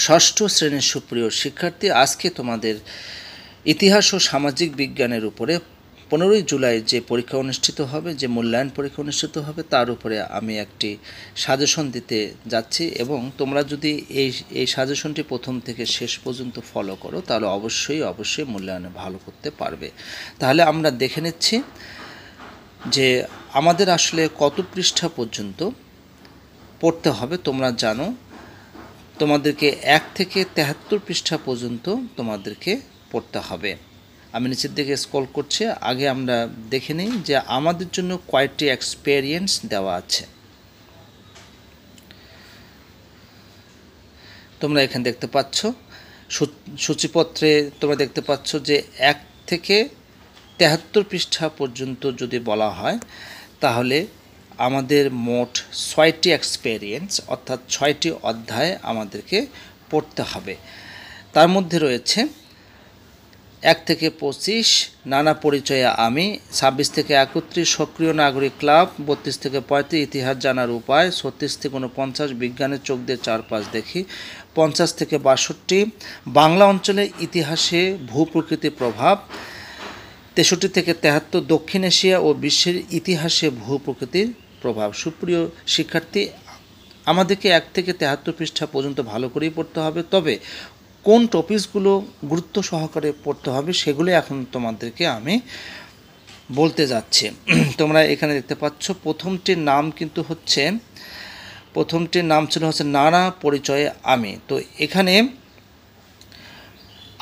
ষষ্ঠ শ্রেণীর সুপ্রিয় শিক্ষার্থী, আজকে তোমাদের ইতিহাস ও সামাজিক বিজ্ঞানের উপরে 15 জুলাই যে পরীক্ষা অনুষ্ঠিত হবে, যে মূল্যায়ন পরীক্ষা অনুষ্ঠিত হবে, তার উপরে আমি একটি সাজেশন দিতে যাচ্ছি। এবং তোমরা যদি এই সাজেশনটি প্রথম থেকে শেষ পর্যন্ত ফলো করো তাহলে অবশ্যই মূল্যায়নে ভালো করতে পারবে। তাহলে আমরা দেখে নিচ্ছি যে আমাদের আসলে কত পৃষ্ঠা পর্যন্ত পড়তে হবে। তোমরা জানো তোমাদেরকে 1 থেকে 73 পৃষ্ঠা পর্যন্ত তোমাদেরকে পড়তে হবে। আমি নিচের দিকে স্ক্রল করছি। আগে আমরা দেখে নিই যে আমাদের জন্য কয়টি এক্সপেরিয়েন্স দেওয়া আছে। তোমরা এখানে দেখতে পাচ্ছ সূচিপত্রে, তোমরা দেখতে পাচ্ছ যে 1 থেকে 73 পৃষ্ঠা পর্যন্ত যদি বলা হয় তাহলে আমাদের মোট 6টি এক্সপেরিয়েন্স অর্থাৎ 6টি অধ্যায় আমাদেরকে পড়তে হবে। তার মধ্যে রয়েছে 1 থেকে 25 নানা পরিচয়ে আমি, 26 থেকে 31 সক্রিয় নাগরিক ক্লাব, 32 থেকে 35 ইতিহাস জানার উপায়, 36 থেকে 49 বিজ্ঞানের চোখ দিয়ে চারপাশ দেখি, 50 থেকে 62 বাংলা অঞ্চলে ইতিহাসে ভূপ্রকৃতির প্রভাব, 63 থেকে 73 দক্ষিণ এশিয়া ও বিশ্বের ইতিহাসে ভূপ্রকৃতির প্রভাব। সুপ্রিয় শিক্ষার্থী, আমাদেরকে 1 থেকে 73 পৃষ্ঠা পর্যন্ত ভালো করেই পড়তে হবে, তবে কোন টপিকসগুলো গুরুত্ব সহকারে পড়তে হবে সেগুলো এখন তোমাদেরকে আমি বলতে যাচ্ছি। তোমরা এখানে দেখতে পাচ্ছ প্রথমটির নাম ছিল হচ্ছে নানা পরিচয়ে আমি। তো এখানে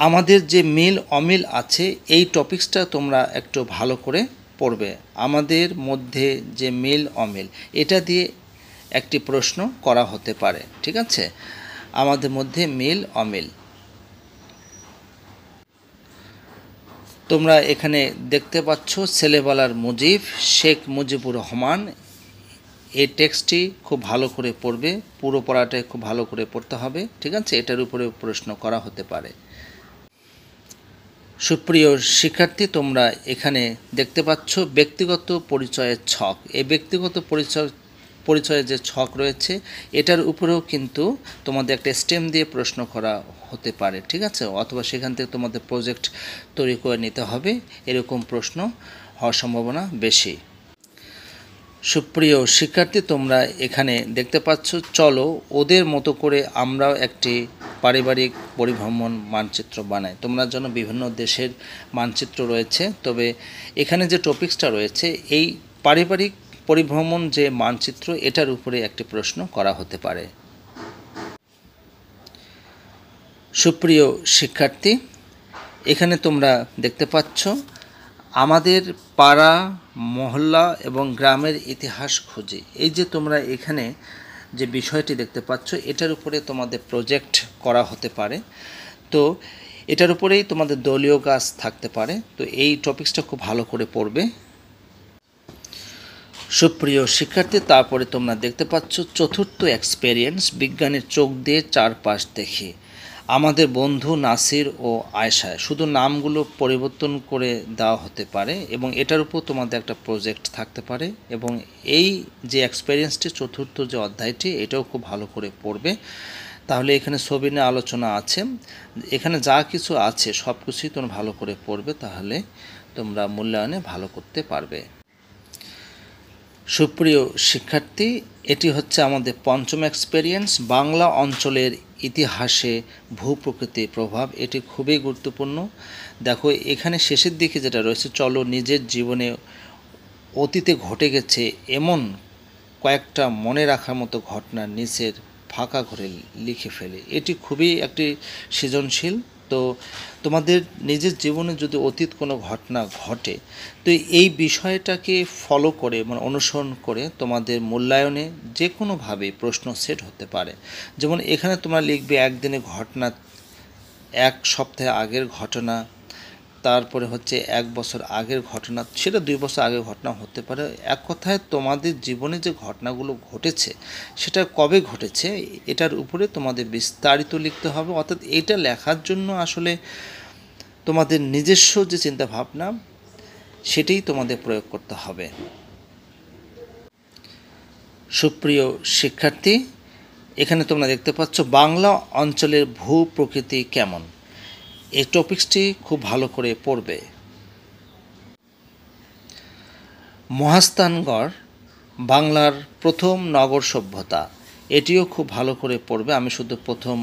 আমাদের যে মিল অমিল আছে এই টপিকসটা তোমরা একটু ভালো করে পড়বে। আমাদের মধ্যে যে মিল অমিল, এটা দিয়ে একটি প্রশ্ন করা হতে পারে, ঠিক আছে? আমাদের মধ্যে মিল অমিল। তোমরা এখানে দেখতে পাচ্ছ ছেলেবেলার মুজিব, শেখ মুজিবুর রহমান। এই টেক্সটটি খুব ভালো করে পড়বে, পুরো পড়াটাই খুব ভালো করে পড়তে হবে, ঠিক আছে? এটার উপরে প্রশ্ন করা হতে পারে। সুপ্রিয় শিক্ষার্থী, তোমরা এখানে দেখতে পাচ্ছ ব্যক্তিগত পরিচয়ের ছক। এই ব্যক্তিগত পরিচয়ের যে ছক রয়েছে এটার উপরেও কিন্তু তোমাদের একটা স্টেম দিয়ে প্রশ্ন করা হতে পারে, ঠিক আছে? অথবা সেখান থেকে তোমাদের প্রজেক্ট তৈরি করে নিতে হবে, এরকম প্রশ্ন হওয়ার সম্ভাবনা বেশি। সুপ্রিয় শিক্ষার্থী, তোমরা এখানে দেখতে পাচ্ছ চলো ওদের মতো করে আমরাও একটি পারিবারিক পরিভ্রমণ মানচিত্র বানাই। তোমরা যেন বিভিন্ন দেশের মানচিত্র রয়েছে, তবে এখানে যে টপিকসটা রয়েছে এই পারিবারিক পরিভ্রমণ যে মানচিত্র, এটার উপরে একটি প্রশ্ন করা হতে পারে। সুপ্রিয় শিক্ষার্থী, এখানে তোমরা দেখতে পাচ্ছ আমাদের পাড়া, মহল্লা এবং গ্রামের ইতিহাস খুঁজি। এই যে তোমরা এখানে যে বিষয়টি দেখতে পাচ্ছ এটার উপরে তোমাদের প্রজেক্ট করা হতে পারে। তো এটার উপরেই তোমাদের দলীয় কাজ থাকতে পারে। তো এই টপিকসটা খুব ভালো করে পড়বে। সুপ্রিয় শিক্ষার্থী, তারপরে তোমরা দেখতে পাচ্ছ চতুর্থ এক্সপেরিয়েন্স, বিজ্ঞানের চোখ দিয়ে চারপাশ দেখি। আমাদের বন্ধু নাসির ও আয়েশা, শুধু নামগুলো পরিবর্তন করে দেওয়া হতে পারে এবং এটার উপর তোমাদের একটা প্রজেক্ট থাকতে পারে। এবং এই যে এক্সপেরিয়েন্সটি, চতুর্থ যে অধ্যায়টি, এটাও খুব ভালো করে পড়বে। তাহলে এখানে ছবি নিয়ে আলোচনা আছে, এখানে যা কিছু আছে সব কিছুই তোমরা ভালো করে পড়বে, তাহলে তোমরা মূল্যায়নে ভালো করতে পারবে। সুপ্রিয় শিক্ষার্থী, এটি হচ্ছে আমাদের পঞ্চম এক্সপেরিয়েন্স, বাংলা অঞ্চলের ইতিহাসে ভূপ্রকৃতির প্রভাব। এটি খুবই গুরুত্বপূর্ণ। দেখো এখানে শেষের দিকে যেটা রয়েছে, চলো নিজের জীবনে অতীতে ঘটে গেছে এমন কয়েকটা মনে রাখার মতো ঘটনা নিচের ফাঁকা ঘরে লিখে ফেলে। এটি খুবই একটি সৃজনশীল। তো তোমাদের নিজের জীবনে যদি অতীত কোনো ঘটনা ঘটে, তো এই বিষয়টাকে ফলো করে, মানে অনুসরণ করে তোমাদের মূল্যায়নে যে কোনোভাবে প্রশ্ন সেট হতে পারে। যেমন এখানে তোমরা লিখবে একদিনের ঘটনা, 1 সপ্তাহ আগের ঘটনা, তারপরে হচ্ছে 1 বছর আগের ঘটনা, সেটা 2 বছর আগের ঘটনা হতে পারে। এক কথায় তোমাদের জীবনে যে ঘটনাগুলো ঘটেছে সেটা কবে ঘটেছে এটার উপরে তোমাদের বিস্তারিত লিখতে হবে। অর্থাৎ এটা লেখার জন্য আসলে তোমাদের নিজস্ব যে চিন্তা ভাবনা সেটাই তোমাদের প্রয়োগ করতে হবে। সুপ্রিয় শিক্ষার্থী, এখানে তোমরা দেখতে পাচ্ছ বাংলা অঞ্চলের ভূ প্রকৃতি কেমন। এই টপিকসটি খুব ভালো করে পড়বে। মহাস্থানগড় বাংলার প্রথম নগর সভ্যতা, এটিও খুব ভালো করে পড়বে। আমি শুধু প্রথম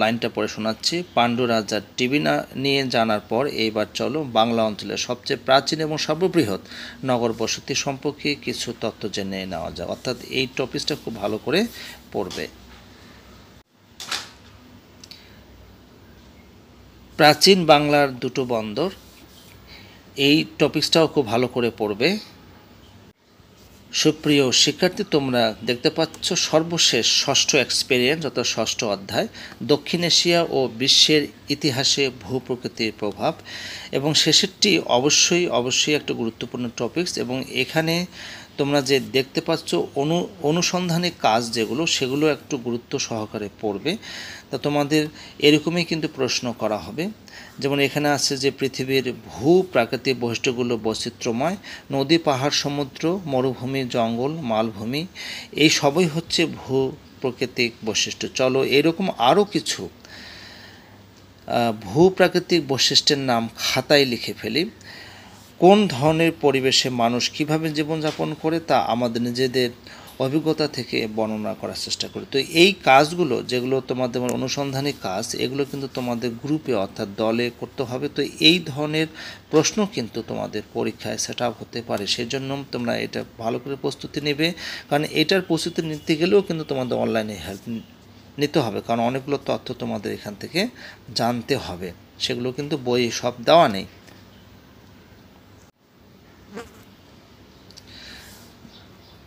লাইনটা পড়ে শোনাচ্ছি। পাণ্ডু রাজার টিভি নিয়ে জানার পর এইবার চলো বাংলা অঞ্চলের সবচেয়ে প্রাচীন এবং সর্ববৃহৎ নগর বসতি সম্পর্কে কিছু তথ্য জেনে নেওয়া যায়। অর্থাৎ এই টপিকসটা খুব ভালো করে পড়বে। প্রাচীন বাংলার দুটো বন্দর, এই টপিকসটাও খুব ভালো করে পড়বে। সুপ্রিয় শিক্ষার্থী, তোমরা দেখতে পাচ্ছ সর্বশেষ ষষ্ঠ এক্সপেরিয়েন্স অর্থাৎ ষষ্ঠ অধ্যায় দক্ষিণ এশিয়া ও বিশ্বের ইতিহাসে ভূপ্রকৃতির প্রভাব, এবং শেষেরটি অবশ্যই একটা গুরুত্বপূর্ণ টপিকস। এবং এখানে তোমরা যে দেখতে পাচ্ছ অনুসন্ধানী কাজ যেগুলো, সেগুলো একটু গুরুত্ব সহকারে পড়বে। তা তোমাদের এরকমই কিন্তু প্রশ্ন করা হবে। যেমন এখানে আছে যে পৃথিবীর ভূ প্রাকৃতিক বৈশিষ্ট্যগুলো বৈচিত্র্যময়, নদী, পাহাড়, সমুদ্র, মরুভূমি, জঙ্গল, মালভূমি, এই সবই হচ্ছে ভূ প্রাকৃতিক বৈশিষ্ট্য। চলো এরকম আরও কিছু ভূ প্রাকৃতিক বৈশিষ্ট্যের নাম খাতায় লিখে ফেলি। কোন ধরনের পরিবেশে মানুষ কীভাবে জীবনযাপন করে তা আমাদের নিজেদের অভিজ্ঞতা থেকে বর্ণনা করার চেষ্টা করি। তো এই কাজগুলো যেগুলো তোমাদের অনুসন্ধানী কাজ, এগুলো কিন্তু তোমাদের গ্রুপে অর্থাৎ দলে করতে হবে। তো এই ধরনের প্রশ্ন কিন্তু তোমাদের পরীক্ষায় সেট আপ হতে পারে, সেজন্য তোমরা এটা ভালো করে প্রস্তুতি নেবে। কারণ এটার প্রস্তুতি নিতে গেলেও কিন্তু তোমাদের অনলাইনে হেল্প নিতে হবে, কারণ অনেকগুলো তথ্য তোমাদের এখান থেকে জানতে হবে, সেগুলো কিন্তু বই সব দেওয়া নেই।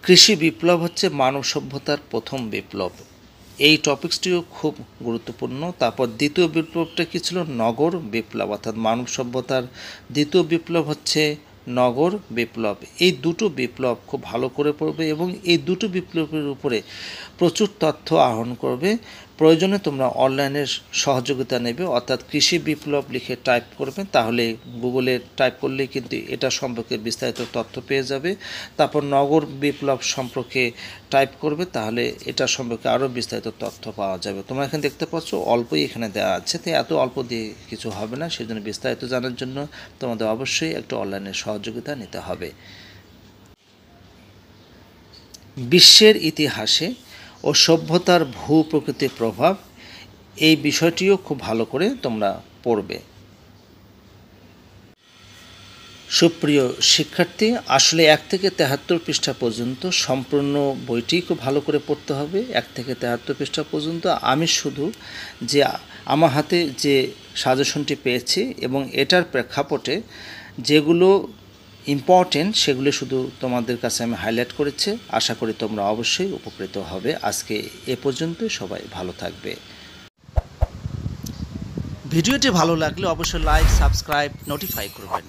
কৃষি বিপ্লব হচ্ছে মানব সভ্যতার প্রথম বিপ্লব, এই টপিকসটিও খুব গুরুত্বপূর্ণ। তারপর দ্বিতীয় বিপ্লবটা কী ছিল? নগর বিপ্লব, অর্থাৎ মানব সভ্যতার দ্বিতীয় বিপ্লব হচ্ছে নগর বিপ্লব। এই দুটো বিপ্লব খুব ভালো করে পড়বে এবং এই দুটো বিপ্লবের উপরে প্রচুর তথ্য আহরণ করবে। প্রয়োজনে তোমরা অনলাইনের সহযোগিতা নেবে, অর্থাৎ কৃষি বিপ্লব লিখে টাইপ করবে, তাহলে গুগলে টাইপ করলে কিন্তু এটা সম্পর্কে বিস্তারিত তথ্য পেয়ে যাবে। তারপর নগর বিপ্লব সম্পর্কে টাইপ করবে, তাহলে এটা সম্পর্কে আরও বিস্তারিত তথ্য পাওয়া যাবে। তোমরা এখানে দেখতে পাচ্ছ অল্পই এখানে দেওয়া আছে, তো এত অল্প দিয়ে কিছু হবে না, সেজন্য বিস্তারিত জানার জন্য তোমাদের অবশ্যই একটা অনলাইনের সহযোগিতা নিতে হবে। বিশ্বের ইতিহাসে ও সভ্যতার ভূ প্রকৃতির প্রভাব, এই বিষয়টিও খুব ভালো করে তোমরা পড়বে। সুপ্রিয় শিক্ষার্থী, আসলে 1 থেকে 73 পৃষ্ঠা পর্যন্ত সম্পূর্ণ বইটি খুব ভালো করে পড়তে হবে। 1 থেকে 73 পৃষ্ঠা পর্যন্ত আমি শুধু যে আমার হাতে যে সাজেশনটি পেয়েছি এবং এটার প্রেক্ষাপটে যেগুলো ইম্পর্টেন্ট সেগুলো শুধু তোমাদের কাছে আমি হাইলাইট করেছি। আশা করি তোমরা অবশ্যই উপকৃত হবে। আজকে এ পর্যন্ত, সবাই ভালো থাকবে। ভিডিওটি ভালো লাগলে অবশ্যই লাইক, সাবস্ক্রাইব, নোটিফাই করবেন।